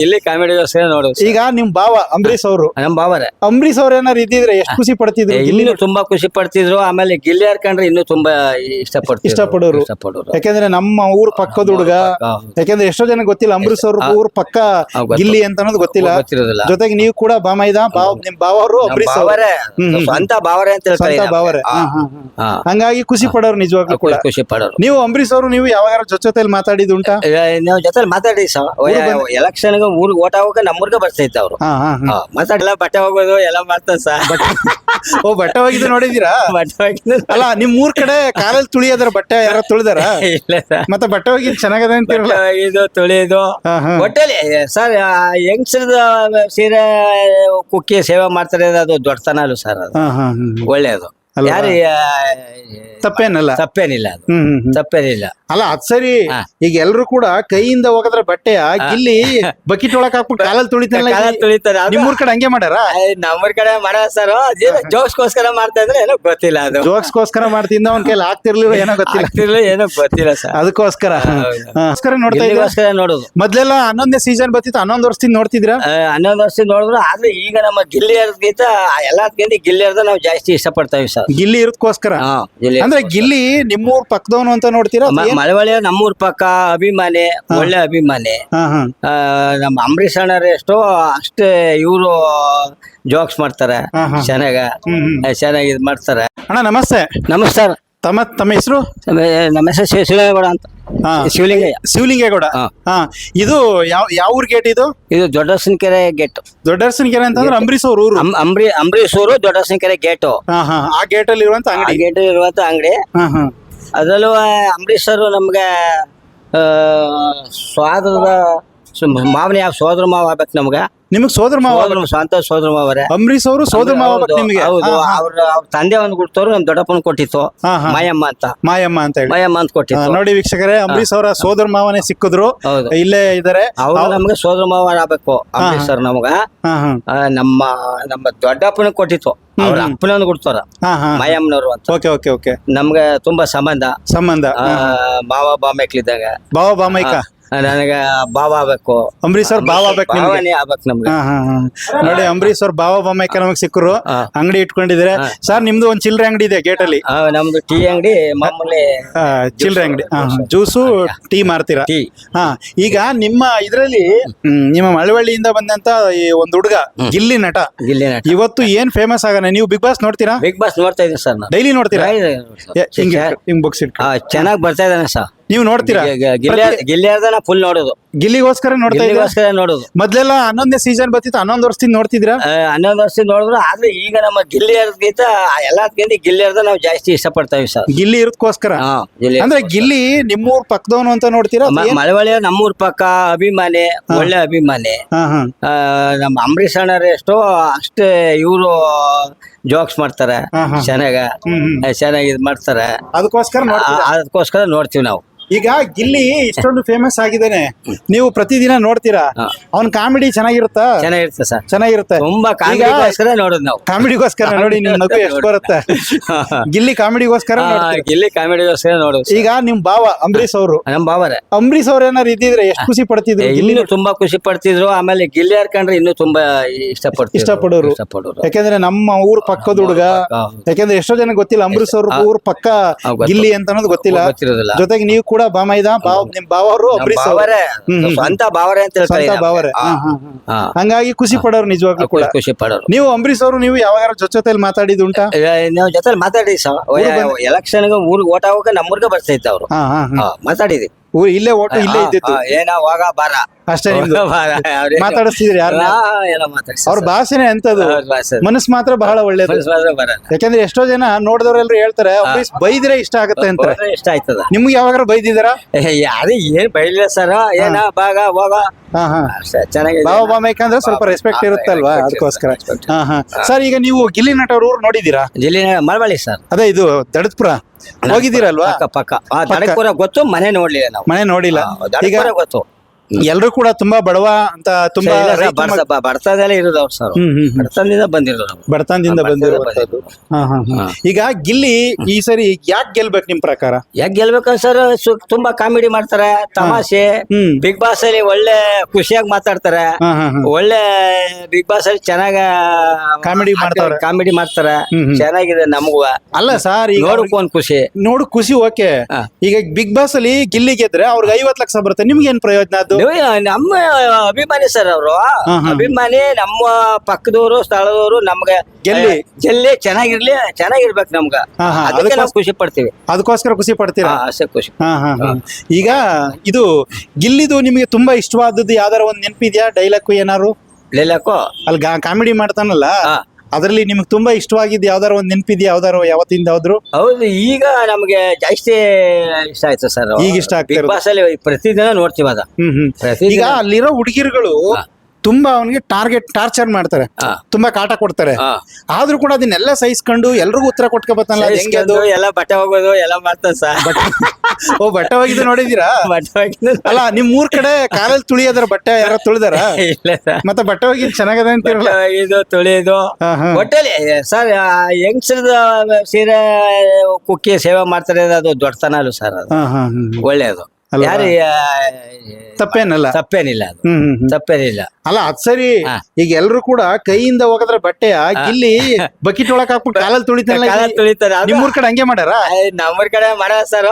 ಇಲ್ಲಿ ಕಾಮಿಡಿಗೋಸ್ಕರ ನೋಡೋದು. ಈಗ ನಿಮ್ ಭಾವ ಅಂಬರೀಶ್ ಅವರು, ನಮ್ ಬಾವರೇ ಅಂಬರೀಶ್ ಅವ್ರ ಏನಾರು ಇದ್ದಿದ್ರೆ ಎಷ್ಟು ಖುಷಿ ಪಡ್ತಿದ್ರು? ಇನ್ನು ತುಂಬಾ ಖುಷಿ ಪಡ್ತಿದ್ರು. ಆಮೇಲೆ ಗಿಲ್ಲಿ ಹಾರ್ಕೊಂಡ್ರೆ ಇನ್ನೂ ತುಂಬಾ ಇಷ್ಟಪಡೋರು. ಯಾಕಂದ್ರೆ ನಮ್ಮ ಊರ್ ಪಕ್ಕದ ಹುಡುಗ, ಯಾಕಂದ್ರೆ ಎಷ್ಟೋ ಜನ ಗೊತ್ತಿಲ್ಲ ಅಂಬರೀಶ್ ಅವ್ರ ಊರ್ ಪಕ್ಕ ಗಿಲ್ಲಿ ಅಂತ ಅನ್ನೋದು ಗೊತ್ತಿಲ್ಲ. ಗೊತ್ತಿರೋದಿಲ್ಲ. ಜೊತೆಗೆ ನೀವು ಕೂಡ ನಿಮ್ ಭಾವ ಅವರು ಅಂಬರೀಶ್ ಬಾವರೇ ಸ್ವಂತ ಬಾವರೇ ಅಂತ ಹೇಳ್ತಾರೆ. ಸ್ವಂತ ಭಾವರೇ. ಹಂಗಾಗಿ ಖುಷಿ ಪಡೋರು ನಿಜವಾಗ್ಲೂ ಕೂಡ. ಖುಷಿ ಪಡೋರು. ನೀವು ಅಂಬರೀಶ್ ಅವರು ನೀವು ಯಾವಾಗ ಜೊತೆಲಿ ಮಾತಾಡಿದ್ ಉಂಟಾ? ನಾವು ಜೊತೆ ಮಾತಾಡಿ ಎಲೆಕ್ಷನ್ ಊರ್ಗ್ ಓಟ್ ಆಗೋಕೆ ನಮ್ಮೂರ್ಗೆ ಬರ್ತಾ ಇತ್ತು ಅವ್ರು. ಮಾತಾಡಲ್ಲ, ಬಟ್ಟೆ ಹೋಗೋದು ಎಲ್ಲ ಮಾಡ್ತಾರೆ ಸರ್. ಓ, ಬಟ್ಟೆ ಹೋಗಿದ್ದು ನೋಡಿದೀರಾ? ಬಟ್ಟೆ ಹೋಗಿದ್ದು ಅಲ್ಲ, ನಿಮ್ ಊರ್ ಕಡೆ ಕಾಲಲ್ಲಿ ತುಳಿಯೋದ್ರ ಬಟ್ಟೆ ಯಾರೋ ತುಳಿದಾರ? ಇಲ್ಲ ಸರ್. ಮತ್ತೆ ಬಟ್ಟೆ ಹೋಗಿದ್ ಚೆನ್ನಾಗದ ಅಂತಿರಲ್ಲ. ಇದು ತುಳಿಯೋದು ಒಟ್ಟಲ್ಲಿ ಸರ್. ಯಂಗ್ಸ್ರದ ಸೀರೆ ಕುಕ್ಕಿ ಸೇವೆ ಮಾಡ್ತಾರೆ, ಅದು ದೊಡ್ಡತನ ಅಲ್ಲ ಸರ್. ಅದು ಒಳ್ಳೇದು. ಯಾರು ತಪ್ಪೇನಲ್ಲ, ತಪ್ಪೇನಿಲ್ಲ, ಅದು ತಪ್ಪೇನಿಲ್ಲ. ಅಲ್ಲ ಅದ್ ಸರಿ. ಈಗ ಎಲ್ರು ಕೂಡ ಕೈಯಿಂದ ಹೋಗದ್ರ ಬಟ್ಟೆಯ ಗಿಲ್ಲಿ ಬಕೆಟ್ ಒಳಕ್ ಹಾಕ್ಬಿಟ್ಟು ಕಾಲಲ್ಲಿ ತುಳಿತಾರಲ್ಲ, ತುಳಿತಾರೆ. ನಿಮ್ಮೂರ್ ಕಡೆ ಹಂಗೆ ಮಾಡ್ಯಾರ? ನಮ್ಮೂರ್ ಕಡೆ ಮಾಡೋ ಸರ್. ಜೋಕ್ಸ್ಗೋಸ್ಕರ ಮಾಡ್ತಾ ಇದ್ರೆ ಏನೋ ಗೊತ್ತಿಲ್ಲ. ಅದು ಜೋಕ್ಸ್ಗೋಸ್ಕರ ಮಾಡ್ತಿದ್ದ ಅವ್ನ ಕೈಲಿ ಆಗ್ತಿರ್ಲಿಲ್ಲ, ಏನೋ ಗೊತ್ತಿಲ್ಲ, ಏನೋ ಗೊತ್ತಿಲ್ಲ ಸರ್. ಅದಕ್ಕೋಸ್ಕರ ನೋಡ್ತಾ ಇದ್ದ. ನೋಡೋದು. ಮೊದ್ಲೆಲ್ಲ 11ನೇ ಸೀಸನ್ ಬರ್ತಿತ್ತು, 11 ವರ್ಷದಿಂದ ನೋಡ್ತಿದ್ರ? 11 ವರ್ಷ ನೋಡಿದ್ರು. ಆದ್ರೆ ಈಗ ನಮ್ಮ ಗಿಲ್ಲಿಯರ್ಗಿಂತ ಎಲ್ಲದಕ್ಕಿಂತ ಗಿಲ್ಲಿಯರ್ದ ನಾವು ಜಾಸ್ತಿ ಇಷ್ಟಪಡ್ತಾವಿ ಸರ್. ಗಿಲ್ಲಿ ಇರೋದಕ್ಕೋಸ್ಕರ. ಅಂದ್ರೆ ಗಿಲ್ಲಿ ನಿಮ್ಮೂರ್ ಪಕ್ಕದವನು ಅಂತ ನೋಡ್ತೀರಾ? ಮಳವಳ್ಳಿಯ ನಮ್ಮೂರ್ ಪಕ್ಕ ಅಭಿಮಾನಿ, ಒಳ್ಳೆ ಅಭಿಮಾನಿ. ನಮ್ಮ ಅಂಬರೀಷ್ ಅಣ್ಣರ ಎಷ್ಟೋ ಅಷ್ಟೇ ಇವರು ಜೋಕ್ಸ್ ಮಾಡ್ತಾರೆ, ಚೆನ್ನಾಗಿ ಇದ್ ಮಾಡ್ತಾರೆ. ಅಣ್ಣ ನಮಸ್ತೆ. ನಮಸ್ಕಾರ. ತಮ್ಮ ಹೆಸರು? ನಮ್ಮ ಹೆಸರು ಶಿವಲಿಂಗೇಗೌಡ ಅಂತ. ಶಿವಲಿಂಗೇಗೌಡ. ಇದು ಯಾವ ಊರ್ ಗೇಟ್ ಇದು? ಇದು ದೊಡ್ಡಸನಕೆರೆ ಗೇಟ್. ದೊಡ್ಡಸನಕೆರೆ ಅಂತಂದ್ರೆ ಅಂಬರೀಶ್ ಅವ್ರ ಊರು. ಅಂಬರೀಶ್ ಊರು ದೊಡ್ಡಸನಕೆರೆ ಗೇಟ್. ಆ ಗೇಟ್ ಅಲ್ಲಿ ಇರುವಂತ ಅಂಗಡಿ. ಗೇಟ್ ಇರುವಂತ ಅಂಗಡಿ. ಅದರಲ್ಲೂ ಅಂಬರೀಶ್ ಅವರು ನಮ್ಗೆ ಸ್ವಾದದ ಮಾವನ ಯಾವ ಸೋದರ ಮಾವ ಆಗ್ಬೇಕು ನಮ್ಗೆ. ನಿಮಗ್ ಸೋದರ ಮಾವ? ಸ್ವಂತ ಸೋದರ ಮಾವರೇ ಅಂಬರೀಶ್ ಅವರು ಸೋದರ ಮಾವ ನಿಮ್ಗೆ? ಹೌದು. ಅವ್ರ ತಂದೆ ಒಂದು ಕೊಡ್ತವ್ರು, ನಮ್ ದೊಡ್ಡಪ್ಪನ ಕೊಟ್ಟಿತ್ತು, ಮಾಯಮ್ಮ ಅಂತ. ಮಾಯಮ್ಮ ಅಂತ ಹೇಳಿ ಮಾಯಮ್ಮ ಅಂತ ಕೊಟ್ಟಿತ್ತು. ನೋಡಿ ವೀಕ್ಷಕರೇ, ಅಂಬರೀಶ್ ಅವರ ಸೋದರ ಮಾವನೇ ಸಿಕ್ಕಿದ್ರು, ಇಲ್ಲೇ ಇದಾರೆ. ಅವ್ರು ನಮ್ಗೆ ಸೋದರ ಮಾವ ಆಗ್ಬೇಕು ಅಂಬರೀಶ್ ಸರ್ ನಮ್ಗ. ನಮ್ಮ ದೊಡ್ಡಪ್ಪನ ಕೊಟ್ಟಿತ್ತು, ಅವ್ರ ಅಪ್ಪನೊಂದು ಕೊಡ್ತಾರ, ಮಾಯಮ್ಮನವ್ರು ಅಂತ. Okay okay okay. ನಮ್ಗೆ ತುಂಬಾ ಸಂಬಂಧ. ಮಾವ ಬಾಮೈಕ್ಲಿದ್ದಾಗ. ಬಾವ ಬಾಮೈಕ. ನನಗ ಬಾವ ಆಗ್ಬೇಕು ಅಂಬರೀಶ್ ಅವ್ರ ಬಾವ ಆಗ್ಬೇಕು ನಮ್ಗೆ. ನೋಡಿ ಅಂಬರೀಶ್ ಅವ್ರ ಬಾವ ಬಾಮೈಕ ನಮಗ್ ಸಿಕ್ಕರು, ಅಂಗಡಿ ಇಟ್ಕೊಂಡಿದ್ರೆ. ಸರ್ ನಿಮ್ದು ಒಂದ್ ಚಿಲ್ಲರೆ ಅಂಗಡಿ ಇದೆ ಗೇಟ್ ಅಲ್ಲಿ? ನಮ್ದು ಟೀ ಅಂಗಡಿ, ಮಾಮೂಲಿ ಚಿಲ್ಲರೆ ಅಂಗಡಿ, ಜ್ಯೂಸು ಟೀ ಮಾರ್ತೀರಾ? ಈಗ ನಿಮ್ಮ ಇದ್ರಲ್ಲಿ ನಿಮ್ಮ ಮಳವಳ್ಳಿಯಿಂದ ಬಂದಂತ ಈ ಒಂದ್ ಹುಡುಗ ಗಿಲ್ಲಿ ನಟ ಇವತ್ತು ಏನ್ ಫೇಮಸ್ ಆಗಣ? ನೀವು ಬಿಗ್ ಬಾಸ್ ನೋಡ್ತೀರಾ? ಬಿಗ್ ಬಾಸ್ ನೋಡ್ತಾ ಇದ್ದೀನಿ ಸರ್. ಡೈಲಿ ನೋಡ್ತೀರಾ? ಹಿಂಗ್ ಬುಕ್ಸ್ ಚೆನ್ನಾಗಿ ಬರ್ತಾ ಇದ್ದಾನೆ ಸರ್. ನೀವು ನೋಡ್ತೀರಾ? ಗಿಲ್ಲಿಯರ್ದ ಫುಲ್ ನೋಡೋದು. ಗಿಲ್ಲಿಗೋಸ್ಕರ ನೋಡೋದು. ಮೊದ್ಲೆಲ್ಲ 11ನೇ ಸೀಸನ್ ಬರ್ತಿತ್ತು, 11 ವರ್ಷದಿಂದ ನೋಡ್ತಿದ್ರ? 11 ವರ್ಷ ನೋಡಿದ್ರು. ಆದ್ರೆ ಈಗ ನಮ್ಮ ಗಿಲ್ಲಿಯರ್ಗಿಂತ ಎಲ್ಲದಕ್ಕಿಂತ ಗಿಲ್ಲಿಯರ್ದ ನಾವು ಜಾಸ್ತಿ ಇಷ್ಟಪಡ್ತಾವಿ ಸರ್. ಗಿಲ್ಲಿ ಇರೋದಕ್ಕೋಸ್ಕರ. ಅಂದ್ರೆ ಗಿಲ್ಲಿ ನಿಮ್ಮೂರ್ ಪಕ್ಕದವನು ಅಂತ ನೋಡ್ತೀರಾ? ಮಳವಳ್ಳಿಯ ನಮ್ಮೂರ್ ಪಕ್ಕ ಅಭಿಮಾನಿ, ಒಳ್ಳೆ ಅಭಿಮಾನಿ. ನಮ್ಮ ಅಂಬರೀಷ್ ಅಣ್ಣರ ಎಷ್ಟೋ ಅಷ್ಟೇ ಇವರು ಜೋಕ್ಸ್ ಮಾಡ್ತಾರೆ, ಚೆನ್ನಾಗಿ ಇದ್ ಮಾಡ್ತಾರೆ. ಅದಕ್ಕೋಸ್ಕರ ನೋಡ್ತೀವಿ ನಾವು. ಈಗ ಗಿಲ್ಲಿ ಇಷ್ಟೊಂದು ಫೇಮಸ್ ಆಗಿದ್ದಾನೆ, ನೀವು ಪ್ರತಿದಿನ ನೋಡ್ತೀರಾ? ಅವ್ನ ಕಾಮಿಡಿ ಚೆನ್ನಾಗಿರುತ್ತಾ? ಚೆನ್ನಾಗಿರುತ್ತೆ ಸರ್. ಚೆನ್ನಾಗಿರುತ್ತೆ. ತುಂಬಾ ಕಾಮಿಡಿಗೋಸ್ಕರ ನೋಡೋದು ನಾವು. ಕಾಮಿಡಿಗೋಸ್ಕರ ನೋಡಿ ನಿಮ್ ನಗು ಎಷ್ಟು ಬರುತ್ತೆ. ಗಿಲ್ಲಿ ಕಾಮಿಡಿಗೋಸ್ಕರ ನೋಡೋದು. ಈಗ ನಿಮ್ ಭಾವ ಅಂಬರೀಶ್ ಅವರು, ನಮ್ ಬಾವರೇ ಅಂಬರೀಶ್ ಅವ್ರ ಏನಾರು ಇದ್ದಿದ್ರೆ ಎಷ್ಟು ಖುಷಿ ಪಡ್ತಿದ್ರು? ಇನ್ನೂ ತುಂಬಾ ಖುಷಿ ಪಡ್ತಿದ್ರು. ಆಮೇಲೆ ಗಿಲ್ಲಿ ಹಾರ್ಕೊಂಡ್ರೆ ಇನ್ನೂ ತುಂಬಾ ಇಷ್ಟಪಡೋರು. ಯಾಕಂದ್ರೆ ನಮ್ಮ ಊರ್ ಪಕ್ಕದ ಹುಡುಗ, ಯಾಕಂದ್ರೆ ಎಷ್ಟೋ ಜನ ಗೊತ್ತಿಲ್ಲ ಅಂಬರೀಶ್ ಅವ್ರ ಊರ್ ಪಕ್ಕ ಗಿಲ್ಲಿ ಅಂತ ಅನ್ನೋದು ಗೊತ್ತಿಲ್ಲ. ಜೊತೆಗೆ ನೀವು ಕೂಡ ನಿಮ್ ಭಾವ ಅವರು ಅಂಬರೀಶ್ ಸ್ವಂತ ಬಾವರೇ ಅಂತ ಸ್ವಂತ ಭಾವರೇ. ಹಂಗಾಗಿ ಖುಷಿ ಪಡೋರು ನಿಜವಾಗ್ಲೂ ಕೂಡ. ಖುಷಿ ಪಡೋರು. ನೀವು ಅಂಬರೀಶ್ ಅವರು ನೀವು ಯಾವಾಗ ಜೊತೆಲಿ ಮಾತಾಡಿದ್ ಉಂಟಾ? ನಾವು ಜೊತೆ ಮಾತಾಡಿ ಎಲೆಕ್ಷನ್ ಊರ್ಗ್ ಓಟ್ ಆಗೋಕೆ ನಮ್ಮೂರ್ಗೆ ಬರ್ತಾ ಇತ್ತು ಅವ್ರು. ಮಾತಾಡಿದ್ವಿ. ಇಲ್ಲೇ ಓಟು ಇಲ್ಲೇ ಇದ್ದಿತ್ತು. ಏನೋ ಹೋಗ ಬಾರ ಅಷ್ಟೇ. ಮಾತಾಡಿಸ್ತಿದ್ರಿ ಯಾರನ್ನ? ಅವ್ರ ಭಾಷೆನೆ ಅಂತದ್ದು, ಮನಸ್ಸು ಮಾತ್ರ ಬಹಳ ಒಳ್ಳೇದು. ಯಾಕಂದ್ರೆ ಎಷ್ಟೋ ಜನ ನೋಡಿದವ್ರೆಲ್ರು ಹೇಳ್ತಾರೆ ಅಂಬರೀಶ್ ಬೈದ್ರೆ ಇಷ್ಟ ಆಗತ್ತೆ ಅಂತ. ಇಷ್ಟ ಆಯ್ತದ. ನಿಮ್ಗೆ ಯಾವಾಗ ಬೈದಿದಾರ? ಯಾರು ಏನ್ ಬೈಲಿಲ್ಲ ಸರ್. ಏನ ಬಾಗ ಹೋಗ ಚೆನ್ನಾಗಿ ಬಾವ ಬಾಮೈಕ ಅಂದ್ರೆ ಸ್ವಲ್ಪ ರೆಸ್ಪೆಕ್ಟ್ ಇರುತ್ತಲ್ವಾ, ಅದಕ್ಕೋಸ್ಕರ. ಸರ್ ಈಗ ನೀವು ಗಿಲ್ಲಿ ನಟ ಅವ್ರ ಊರು ನೋಡಿದೀರಾ? ಗಿಲ್ಲಿ ಮಳವಳ್ಳಿ ಸರ್. ಅದೇ ಇದು ದಡತ್ಪುರ ಹೋಗಿದ್ದೀರಲ್ವಾ? ಪಕ್ಕ ಗೊತ್ತು, ಮನೆ ನೋಡ್ಲಿಲ್ಲ ನಾವು. ಮನೆ ನೋಡಿಲ್ಲ. ಈಗ ಗೊತ್ತು. ಎಲ್ರು ಕೂಡ ತುಂಬಾ ಬಡವ ಅಂತ ತುಂಬಾ ಬಡತನದಲ್ಲೇ ಇರೋದು ಅವ್ರು ಸರ್. ಬಡತನದಿಂದ ಬಂದಿರೋದು ಅವ್ರು. ಬಡತನದಿಂದ ಬಂದಿರುವಂತದ್ದು. ಈಗ ಗಿಲ್ಲಿ ಈ ಸರಿ ಯಾಕೆ ಗೆಲ್ಬೇಕು ನಿಮ್ ಪ್ರಕಾರ? ಯಾಕೆ ಗೆಲ್ಬೇಕು ಸರ್? ತುಂಬಾ ಕಾಮಿಡಿ ಮಾಡ್ತಾರೆ, ತಮಾಷೆ. ಬಿಗ್ ಬಾಸ್ ಅಲ್ಲಿ ಒಳ್ಳೆ ಖುಷಿಯಾಗಿ ಮಾತಾಡ್ತಾರೆ. ಒಳ್ಳೆ ಬಿಗ್ ಬಾಸ್ ಅಲ್ಲಿ ಚೆನ್ನಾಗ ಕಾಮಿಡಿ ಮಾಡ್ತಾರೆ. ಚೆನ್ನಾಗಿದೆ ನಮಗೂ. ಅಲ್ಲ ಸರ್, ನೋಡಕ್ ಒಂದ್ ಖುಷಿ. ಖುಷಿ ಓಕೆ. ಈಗ ಬಿಗ್ ಬಾಸ್ ಅಲ್ಲಿ ಗಿಲ್ಲಿ ಗೆದ್ರೆ ಅವ್ರಿಗೆ 50 ಲಕ್ಷ ಬರುತ್ತೆ, ನಿಮ್ಗೆ ಏನ್ ಪ್ರಯೋಜನ? ಅದು ನಮ್ಮ ಅಭಿಮಾನಿ ಸರ್ ಅವರು. ಅಭಿಮಾನಿ, ನಮ್ಮ ಪಕ್ಕದವರು, ಸ್ಥಳದವರು. ನಮ್ಗೆ ಗೆಲ್ಲಿ ಚೆನ್ನಾಗಿರ್ಬೇಕು ನಮ್ಗ. ಅದಕ್ಕೆ ನಾವು ಖುಷಿ ಪಡ್ತೀವಿ. ಅದಕ್ಕೋಸ್ಕರ ಖುಷಿ ಪಡ್ತೀರಾ? ಖುಷಿ. ಈಗ ಇದು ಗಿಲ್ಲಿದು ನಿಮ್ಗೆ ತುಂಬಾ ಇಷ್ಟವಾದದ್ದು ಯಾವ್ದಾರ ಒಂದ್ ನೆನಪಿದ್ಯಾ? ಡೈಲಾಗ್ ಏನಾರು? ಅಲ್ಲಿ ಕಾಮಿಡಿ ಮಾಡ್ತಾನಲ್ಲ, ಅದ್ರಲ್ಲಿ ನಿಮ್ಗೆ ತುಂಬಾ ಇಷ್ಟವಾಗಿದ್ದು ಯಾವ್ದಾರ ಒಂದ್ ನೆನಪಿದ್ಯಾ? ಯಾವತ್ತಿಂದ ಯಾವ್ದ್ರು? ಹೌದು, ಈಗ ನಮ್ಗೆ ಜಾಸ್ತಿ ಇಷ್ಟ ಆಯ್ತು ಸರ್. ಈಗ ಇಷ್ಟ ಆಗ್ತದೆ. ಬಿಗ್ ಬಾಸ್ ಅಲ್ಲಿ ಪ್ರತಿದಿನ ನೋಡ್ತೀವಿ ಅದ. ಈಗ ಅಲ್ಲಿರೋ ಹುಡುಗಿರುಗಳು ತುಂಬಾ ಅವನಿಗೆ ಟಾರ್ಚರ್ ಮಾಡ್ತಾರೆ, ತುಂಬಾ ಕಾಟ ಕೊಡ್ತಾರೆ. ಆದ್ರೂ ಕೂಡ ಅದನ್ನೆಲ್ಲ ಸಹಿಸ್ಕೊಂಡು ಎಲ್ರಿಗೂ ಉತ್ತರ ಕೊಟ್ಕೊಬತ್ತಲ್ಲ. ಎಲ್ಲ ಬಟ್ಟೆ ಹೋಗೋದು ಎಲ್ಲ ಮಾಡ್ತಾನೆ ಸರ್. ಓ, ಬಟ್ಟೆ ಹೋಗಿದ್ದು ನೋಡಿದೀರಾ? ಅಲ್ಲ, ನಿಮ್ ಮೂರ್ ಕಡೆ ಕಾಲಲ್ಲಿ ತುಳಿಯೋದ್ರ ಬಟ್ಟೆ ಯಾರ ತುಳಿದಾರ? ಇಲ್ಲ ಸರ್. ಮತ್ತೆ ಬಟ್ಟೆ ಹೋಗಿದ್ ಚೆನ್ನಾಗದ ಅಂತಿರಲ್ಲ. ಇದು ತುಳಿಯೋದು ಒಟ್ಟಲ್ಲಿ ಸರ್. ಯಂಗ್ಸ್ಟರ್ ಸೀರೆ ಕುಕ್ಕಿ ಸೇವೆ ಮಾಡ್ತಾರೆ, ಅದು ದೊಡ್ಡತನ ಅಲ್ಲ ಸರ್. ಅದು ಒಳ್ಳೇದು. ಯಾರು ತಪ್ಪೇನಿಲ್ಲ ಅದು. ತಪ್ಪೇನಿಲ್ಲ. ಅಲ್ಲ, ಅದ್ ಸರಿ. ಈಗ ಎಲ್ರು ಕೂಡ ಕೈಯಿಂದ ಹೋಗದ್ರ ಬಟ್ಟೆಯ ಗಿಲ್ಲಿ ಬಕೆಟ್ ಒಳಕ್ ಹಾಕ್ಬಿಟ್ಟು ಕಾಲಲ್ಲಿ ತುಳಿತಾರೆ. ನಿಮ್ಮೂರ್ ಕಡೆ ಹಂಗೆ ಮಾಡ್ಯಾರ? ನಮ್ಮೂರ್ ಕಡೆ ಮಾಡ ಸರ್.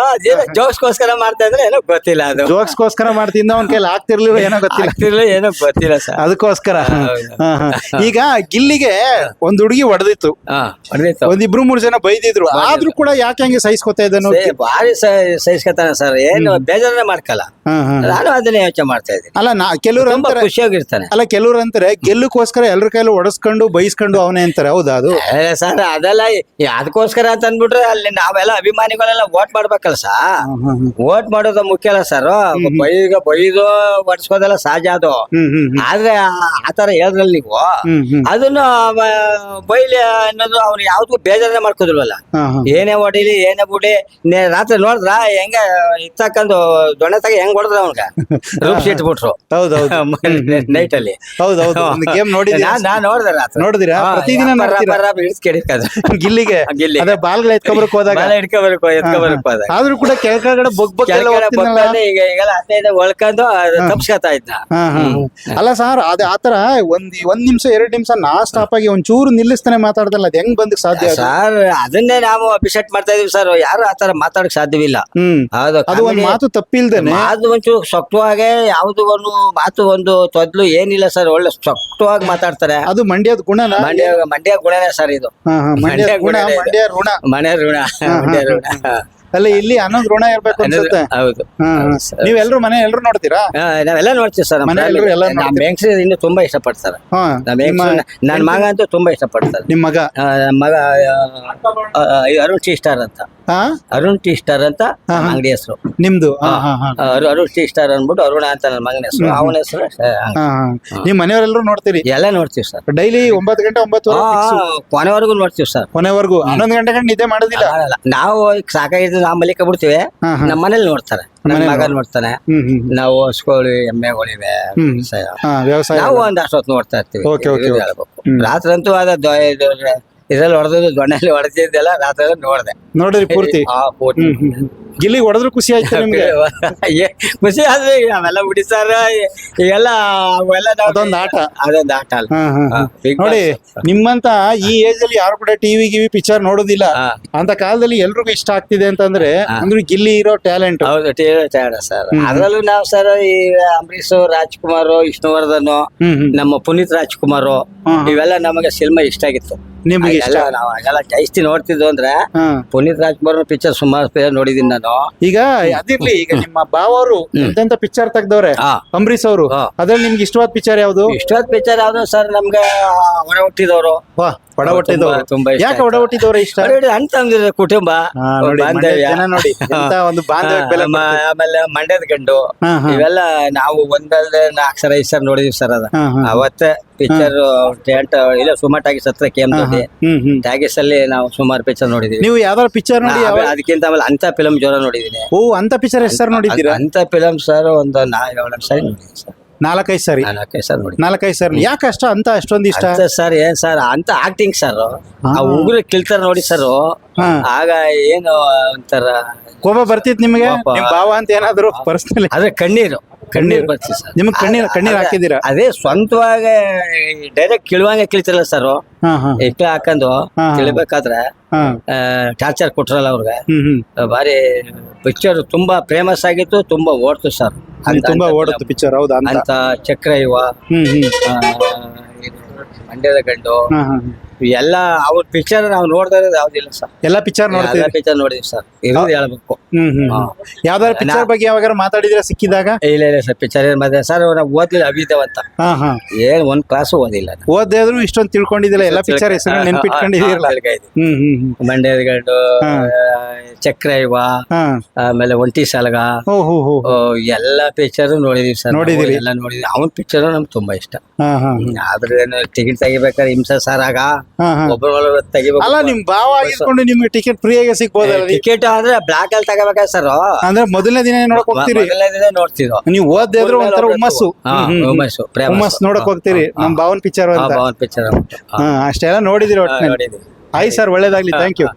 ಜೋಕ್ಸ್ಗೋಸ್ಕರ ಮಾಡ್ತಾ ಇದ್ರೆ ಏನೋ ಗೊತ್ತಿಲ್ಲ. ಅದು ಜೋಕ್ಸ್ಗೋಸ್ಕರ ಮಾಡ್ತಿದ್ದ ಅವ್ನ ಕೈಲಿ ಆಗ್ತಿರ್ಲಿಲ್ಲ, ಏನೋ ಗೊತ್ತಿಲ್ಲ ಸರ್. ಅದಕ್ಕೋಸ್ಕರ. ಈಗ ಗಿಲ್ಲಿಗೆ ಒಂದ್ ಹುಡುಗಿ ಹೊಡೆದಿತ್ತು, ಒಂದಿಬ್ರು 3 ಜನ ಬೈದಿದ್ರು. ಆದ್ರೂ ಕೂಡ ಯಾಕೆ ಹಂಗೆ ಸಹಿಸ್ಕೊತಾ ಇದ್ದಾನು? ಭಾರಿ ಸಹಿಸ್ಕೊತಾನೆ ಸರ್. ಏನು ಬೇಜಾರನೆ ಮಾಡ್ಕಲ್ಲ. ನಾನು ಅದನ್ನೇ ಯೋಚನೆ ಮಾಡ್ತಾ ಇದ್ದೀನಿ. ಅಲ್ಲ, ಕೆಲವ್ರು ಅಂತಾರೆ ಖುಷಿಯಾಗಿರ್ತಾನೆ. ಅಲ್ಲ, ಕೆಲವ್ರು ಅಂತಾರೆ ಗೆಲ್ಲಕ್ಕೋಸ್ಕರ ಎಲ್ರ ಕೈಲೂ ಹೊಡೆಸ್ಕೊಂಡು ಬೈಸ್ಕೊಂಡು ಅವನೇ ಅಂತಾರೆ. ಹೌದಾ? ಅದು ಸರ್ ಅದೆಲ್ಲ ಅದಕ್ಕೋಸ್ಕರ ಅಂತ ಅಂದ್ಬಿಟ್ರೆ ಅಲ್ಲಿ ನಾವೆಲ್ಲ ಅಭಿಮಾನಿಗಳೆಲ್ಲ ವೋಟ್ ಮಾಡ್ಬೇಕಲ್ಲ ಸರ್. ವೋಟ್ ಮಾಡೋದು ಮುಖ್ಯ ಅಲ್ಲ ಸರ್. ಬೈದು ಹೊಡ್ಸ್ಕೋದೆಲ್ಲ ಸಹಜ ಅದು. ಆದ್ರೆ ಆತರ ಹೇಳಿದ್ರಲ್ಲ ನೀವು, ಅದನ್ನು ಬೈಲಿ ಅನ್ನೋದು ಅವ್ರು ಯಾವ್ದು ಬೇಜಾರನೆ ಮಾಡ್ಕೋದಿಲ್ವಲ್ಲ. ಏನೇ ಹೊಡಿಲಿ ಏನೇ ಬಿಡಿ. ರಾತ್ರಿ ನೋಡಿದ್ರ ಹೆಂಗ ಇತ್ತಕ್ಕಂದು ದೊಣ್ಣೆ ತಗ ಹೆಂಗ್ ಹೊಡೆದ್ರ ಅವನ್ಗ ರೂಪ್ಸಿ ಇಟ್ಬಿಟ್ರು ನೈಟ್ ಅಲ್ಲಿ. ಗೇಮ್ ನೋಡಿ ನಾನ್ ನೋಡ್ದೆ ರಾತ್ರಿ. ನೋಡಿದಿರಾ? ಪ್ರತಿದಿನ ಗಿಲ್ಲಿಗೆ ಬಾಲ್ಗಳ ಎತ್ಕೊಬರಕ್ ಹೋದಾಗ ಆದ್ರೂ ಕೂಡ ಕೆಳಗಡೆ ಈಗೆಲ್ಲ 15 ಒಳ್ಕೊಂಡು ತಪ್ಸ್ಕೊತಾ ಇದ್ದ. ಅಲ್ಲ ಸರ್, ಅದೇ ಆತರ ಒಂದ್ ನಿಮಿಷ 2 ನಿಮಿಷ ನಾನ್ ಸ್ಟಾಪ್ ಆಗಿ ಒಂಚೂರು ನಿಲ್ಲಿಸ್ತಾನೆ ಮಾತಾಡ್ದಲ್ಲ, ಅದ್ ಹೆಂಗ್ ಬಂದಕ್ ಸಾಧ್ಯ ಸರ್? ಅದನ್ನೇ ನಾವು ಅಪ್ರಿಷಿಯೇಟ್ ಮಾಡ್ತಾ ಇದೀವಿ ಸರ್. ಯಾರು ಆತರ ಮಾತಾಡಕ್ ಸಾಧ್ಯವಿಲ್ಲ. ಅದು ಒಂದ್ ಮಾತು ತಪ್ಪಿಲ್ದೇನೆ, ಅದು ಒಂಚೂರು ಸೊಕ್ಟವಾಗಿ ಯಾವ್ದು ಒಂದು ಮಾತು ಒಂದು ತೊದ್ಲು ಏನಿಲ್ಲ ಸರ್. ಒಳ್ಳೆ ಸೊಕ್ಟವಾಗಿ ಮಾತಾಡ್ತಾರೆ. ಅದು ಮಂಡ್ಯದ ಗುಣ. ಮಂಡ್ಯ ಗುಣನೇ ಸರ್ ಇದು. ಮಂಡ್ಯ ಗುಣ, ಮಂಡ್ಯ ಋಣ. ಮಂಡ್ಯ ಋಣ. ಅಲ್ಲ, ಇಲ್ಲಿ ಅನ್ನೋದು ಋಣ ಇರ್ಬೇಕು ಅನ್ಸುತ್ತೆ. ಹೌದು. ನೀವೆಲ್ಲರೂ ಮನೆ ಎಲ್ರು ನೋಡ್ತೀರಾ? ನಾವೆಲ್ಲ ನೋಡ್ತೀವಿ ಸರ್. ನಮ್ಮ ಹೆಂಗಸರು ಇನ್ನು ತುಂಬಾ ಇಷ್ಟಪಡ್ತಾರೆ. ನನ್ನ ಮಗ ಅಂತೂ ತುಂಬಾ ಇಷ್ಟಪಡ್ತಾರೆ. ನಿಮ್ ಮಗ? ಮಗ ಅರುಣ್ ಟಿ ಸ್ಟಾರ್ ಅಂತ. ಅರುಣ್ ಟಿ ಸ್ಟಾರ್ ಅಂತ ಅಂಗಡಿ ಹೆಸರು. ನಿಮ್ದು? ಅರುಣ್ ಟಿ ಸ್ಟಾರ್ ಅಂದ್ಬಿಟ್ಟು ಅರುಣ ಅಂತ ನನ್ನ ಮಗನ ಹೆಸರು. ಅವನ ಹೆಸರು. ನಿಮ್ ಮನೆಯವರೆಲ್ಲರೂ ನೋಡ್ತೀರಿ? ಎಲ್ಲ ನೋಡ್ತೀವಿ ಸರ್. ಡೈಲಿ 9 ಗಂಟೆ 9 ಕೊನೆವರೆಗೂ ನೋಡ್ತೀವಿ ಸರ್. ಕೊನೆವರೆಗೂ 11 ಗಂಟೆ ಗಂಟೆ ನಿದ್ದೆ ಮಾಡೋದಿಲ್ಲ? ನಾವು ಸಾಕಾಗಿದ್ದು ನಾವು ಮಲಿಕ ಬಿಡ್ತೀವಿ. ನಮ್ಮ ಮನೇಲಿ ನೋಡ್ತಾರೆ. ನನ್ನ ಮಗ ನೋಡ್ತಾನೆ. ನಾವು ಹಸುಗಳು ಎಮ್ಮೆಗಳಿವೆ, ನಾವು ಒಂದ್ ಅಷ್ಟೊತ್ತು ನೋಡ್ತಾ ಇರ್ತೀವಿ. ಹೇಳ್ಬೇಕು. ರಾತ್ರಿ ಅಂತೂ ಇದ್ರಲ್ಲಿ ಹೊಡೆದು ದೊಣ್ಣೆಲ್ಲಿ ಹೊಡೆದಿದ್ದೆಲ್ಲ ರಾತ್ರಿ ನೋಡಿದೆ ಪೂರ್ತಿ. ಗಿಲ್ಲಿಗೆ ಹೊಡೆದ್ರು ಖುಷಿ ಆಯ್ತು ನಿಮ್ಗೆ? ಖುಷಿ ಆದ್ರೆ ಅವೆಲ್ಲ ಬಿಡಿಸಾರ ಈಗೆಲ್ಲ ಅದೊಂದು ಆಟ ಅಲ್ಲ. ನೋಡಿ, ನಿಮ್ಮಂತ ಈ ಏಜ್ ಅಲ್ಲಿ ಯಾರು ಕೂಡ ಟಿವಿ ಪಿಕ್ಚರ್ ನೋಡೋದಿಲ್ಲ. ಅಂತ ಕಾಲದಲ್ಲಿ ಎಲ್ರಿಗೂ ಇಷ್ಟ ಆಗ್ತಿದೆ ಅಂತಂದ್ರೆ ಅಂದ್ರೆ ಗಿಲ್ಲಿ ಇರೋ ಟ್ಯಾಲೆಂಟ್. ಹೌದು, ಟ್ಯಾಲೆಂಟ್ ಸರ್. ಅದ್ರಲ್ಲೂ ನಾವು ಸರ್ ಈ ಅಂಬರೀಶ್, ರಾಜ್ಕುಮಾರ್, ವಿಷ್ಣುವರ್ಧನ್, ನಮ್ಮ ಪುನೀತ್ ರಾಜ್ಕುಮಾರ್, ಇವೆಲ್ಲ ನಮಗೆ ಸಿನಿಮಾ ಇಷ್ಟ ಆಗಿತ್ತು. ನಿಮ್ಗೆ ನಾವು ಹಾಗೆಲ್ಲ ಜಾಸ್ತಿ ನೋಡ್ತಿದ್ವು ಅಂದ್ರೆ ಪುನೀತ್ ರಾಜ್ಕುಮಾರ್ ಪಿಕ್ಚರ್ ಸುಮಾರು ನೋಡಿದೀನಿ ನಾನು. ಈಗ ಅದಿರ್ಲಿ, ಈಗ ನಿಮ್ಮ ಬಾವರು ಎಂತೆಂತ ಪಿಕ್ಚರ್ ತೆಗ್ದವ್ರೆ, ಅಂಬರೀಶ್ ಅವರು. ಅದ್ರಲ್ಲಿ ನಿಮ್ಗೆ ಇಷ್ಟವಾದ ಪಿಕ್ಚರ್ ಯಾವ್ದು? ಇಷ್ಟವಾದ ಪಿಕ್ಚರ್ ಯಾವ್ದು ಸರ್? ನಮ್ಗೆ ಒಡ ಹುಟ್ಟಿದವರು. ಒಡ ಹುಟ್ಟಿದವರು ತುಂಬಾ ಇಷ್ಟ. ಯಾಕೆ ಒಡ ಹುಟ್ಟಿದವ್ರೆ ಇಷ್ಟ? ಅಂತಂದ್ರೆ ಕುಟುಂಬ, ಬಾಂಧವ್ಯ ನೋಡಿ, ಒಂದು ಬಾಂಧವ್ಯ. ಆಮೇಲೆ ಮಂಡ್ಯದ ಗಂಡು, ಇವೆಲ್ಲ ನಾವು ಒಂದಲ್ದೆ 4 ಸರ 5 ಸರ ನೋಡಿದೀವಿ ಸರ್. ಅದ ಅವತ್ತೇ ಪಿಕ್ಚರ್ ಇಲ್ಲ ಸುಮಾಟಾಗಿ ಸತ್ರ ಕೇಮ್ದು ನೋಡಿದ್ವಿ. ಟ್ಯಾಗೀಸ್ ಅಲ್ಲಿ ನಾವು ಸುಮಾರು ಪಿಕ್ಚರ್ ನೋಡಿದೀವಿ. ನೀವು ಯಾವ್ದಾದ್ರು ಪಿಕ್ಚರ್ ನೋಡಿ ಅದಕ್ಕಿಂತ ಆಮೇಲೆ ಅಂತ ಫಿಲಂ ಜ್ವರ ನೋಡಿದೀನಿ. ಓ ಅಂತ ಪಿಕ್ಚರ್ ಎಷ್ಟು ಸರ್ ನೋಡಿದ್ದೀರಾ? ಅಂತ ಫಿಲಂ ಸರ್ ಒಂದು 4 ಸಾರಿ ನೋಡಿದೀನಿ ಸರ್. 4-5 ಸಾರಿ. 4 ಸಾರಿ ನೋಡಿ. 4-5 ಸಾರಿ. ಯಾಕೆ ಅಷ್ಟೊಂದು ಇಷ್ಟ ಸರ್? ಏನ್ ಸರ್ ಅಂತ ಆಕ್ಟಿಂಗ್ ಸರ್, ಆ ಉಗುರು ಕಿಳ್ತಾರ ನೋಡಿ ಸರ್, ಆಗ ಏನು ಒಂಥರ ಕೋಪ ಬರ್ತಿತ್ತು ನಿಮಗೆ? ನಿಮ್ ಭಾವ ಅಂತ ಏನಾದ್ರು ಪರ್ಸನಲಿ? ಅದೇ ಕಣ್ಣೀರ್ ಬರ್ತಿ ಸರ್. ನಿಮ್ಗೆ ಕಣ್ಣೀರ್ ಹಾಕಿದ್ದೀರಾ? ಅದೇ ಸ್ವಂತವಾಗಿ ಡೈರೆಕ್ಟ್ ಕಿಳುವಂಗೆ ಕಿಳ್ತಿರಲ್ಲ ಸರ್, ಇಟ್ಲ ಹಾಕೊಂಡು ಕಿಳ್ಬೇಕಾದ್ರೆ ಟಾರ್ಚರ್ ಕೊಟ್ರಲ್ಲ ಅವ್ರಿಗೆ. ಬಾರಿ ಪಿಕ್ಚರ್ ತುಂಬಾ ಫೇಮಸ್ ಆಗಿತ್ತು, ತುಂಬಾ ಓಡ್ತು ಸರ್. ತುಂಬಾ ಓಡುತ್ತೆ ಪಿಕ್ಚರ್. ಹೌದಾ? ಅಂತ ಚಕ್ರ ಇವ, ಮಂಡ್ಯದ ಗಂಡು, ಎಲ್ಲ ಅವ್ರ ಪಿಕ್ಚರ್ ನಾವು ನೋಡ್ತಾ ಇರೋದು ಯಾವ್ದಿಲ್ಲ ಸರ್. ಎಲ್ಲ ಪಿಕ್ಚರ್ ನೋಡ್ತೀವಿ. ಪಿಕ್ಚರ್ ನೋಡಿದ್ವಿ ಸರ್, ಇರೋದು ಹೇಳ್ಬೇಕು. ಯಾವ್ದಾದ್ರು ಪಿಕ್ಚರ್ ಬಗ್ಗೆ ಯಾವಾಗ ಮಾತಾಡಿದ್ರೆ ಸಿಕ್ಕಿದಾಗ? ಇಲ್ಲ ಸರ್, ಪಿಕ್ಚರ್ ಏನ್ ಮಾಡಿದೆ ಸರ್, ನಾವು ಓದ್ಲಿಲ್ಲ ಅಭಿದೇವ್ ಅಂತ. ಏನ್ ಒಂದ್ ಕ್ಲಾಸ್ ಓದಿಲ್ಲ. ಓದ್ದೇ ಇದ್ರು ಇಷ್ಟೊಂದು ತಿಳ್ಕೊಂಡಿದ್ದಿಲ್ಲ, ಎಲ್ಲ ಪಿಕ್ಚರ್ ಹೆಸರು ನೆನ್ಪಿಟ್ಕೊಂಡಿದ್ದೀರಲ್ಲ. ಮಂಡ್ಯದ ಗಂಡು, ಚಕ್ರ ಇವ, ಆಮೇಲೆ ಒಂಟಿ ಸಲಗ, ಎಲ್ಲ ಪಿಕ್ಚರ್ ನೋಡಿದೀವಿ ಸರ್. ನೋಡಿದಿರಿ? ಎಲ್ಲ ನೋಡಿದ್ವಿ. ಅವನ್ ಪಿಕ್ಚರ್ ನಮ್ಗೆ ತುಂಬಾ ಇಷ್ಟ. ಆದ್ರೆ ಟಿಕೆಟ್ ತೆಗಿಬೇಕಾದ್ರೆ ಹಿಂಸೆ ಸರ್, ಆಗ ಒಬ್ಬರ ತೆಗಿಬೇಕು. ಅಲ್ಲ, ನಿಮ್ ಭಾವ ಆಗಿರ್ಕೊಂಡು ನಿಮ್ಗೆ ಟಿಕೆಟ್ ಫ್ರೀ ಆಗಿ ಸಿಗ್ಬೋದಲ್ಲ? ಟಿಕೆಟ್ ಆದ್ರೆ ಬ್ಲಾಕ್ ಅಲ್ಲಿ ತಗೋಬೇಕಾ ಸರ್? ಅಂದ್ರೆ ಮೊದಲನೇ ದಿನ ನೋಡಕ್ ಹೋಗ್ತೀರಿ? ಮೊದಲನೇ ದಿನ ನೋಡ್ತಿದ್ವಿ. ನೀವು ಓದ್ದೇ ಇದ್ರು ಒಂಥರ ಹುಮ್ಮಸ್ಸು ನೋಡಕ್ ಹೋಗ್ತೀರಿ. ನಮ್ ಭಾವನ್ ಪಿಕ್ಚರ್ ಅಂತ. ಪಿಕ್ಚರ್ ಅಷ್ಟೆಲ್ಲ ನೋಡಿದಿರಿ ಒಟ್ಟಿನಲ್ಲಿ. ಆಯ್ತು ಸರ್, ಒಳ್ಳೇದಾಗ್ಲಿ. Thank you.